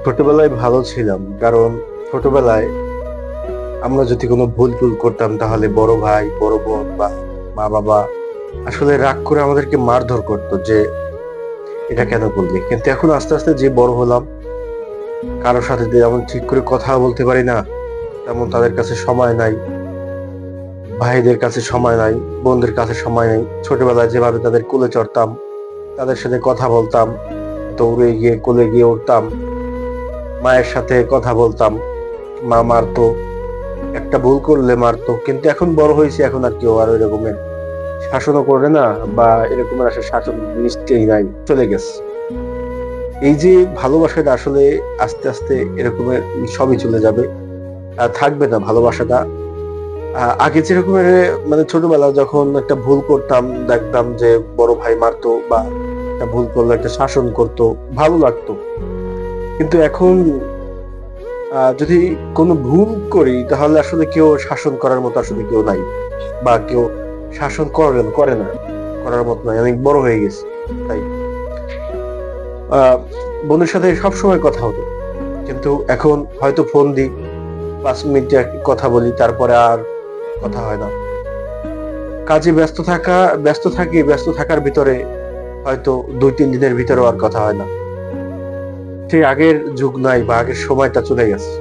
ছোটবেলায় ভালো ছিলাম, কারণ ছোটবেলায় আমরা যদি কোনো ভুল টুল করতাম তাহলে বড় ভাই বড় বোন বা মা বাবা আসলে রাগ করে আমাদেরকে মারধর করতো যে এটা কেন করলি। কিন্তু এখন আস্তে আস্তে যে বড় হলাম, কারোর সাথে যেমন ঠিক করে কথা বলতে পারি না, তেমন তাদের কাছে সময় নাই, ভাইদের কাছে সময় নাই, বোনদের কাছে সময় নেই। ছোটবেলায় যেভাবে তাদের কোলে চড়তাম, তাদের সাথে কথা বলতাম, দৌড়ে গিয়ে কোলে গিয়ে উঠতাম, মায়ের সাথে কথা বলতাম, মা মারতো, একটা ভুল করলে মারতো। কিন্তু এখন বড় হয়েছে, এখন আর কেউ আর ওই রকমের শাসনও করে না, বা এরকমের আসলে শাসন জিনিসটাই নাই, চলে গেছে। এই যে ভালোবাসাটা আসলে আস্তে আস্তে এরকমের সবই চলে যাবে, আর থাকবে না ভালোবাসাটা। আগে যেরকমের মানে ছোটবেলা যখন একটা ভুল করতাম, দেখতাম যে বড় ভাই মারতো বা একটা ভুল করলে একটা শাসন করতো, ভালো লাগতো। কিন্তু এখন যদি কোনো ভুল করি তাহলে আসলে কেউ শাসন করার মতো আসলে কেউ নাই, বা কেউ শাসন করে না, করার মতো নাই। অনেক বড় হয়ে গেছে, তাই বোনের সাথে সবসময় কথা হতো, কিন্তু এখন হয়তো ফোন দিই, 5 মিনিট কথা বলি, তারপরে আর কথা হয় না। কাজে ব্যস্ত থাকার ভিতরে হয়তো 2-3 দিনের ভিতরেও আর কথা হয় না। সেই আগের যুগ নাই, বা আগের সময়টা চলে গেছে।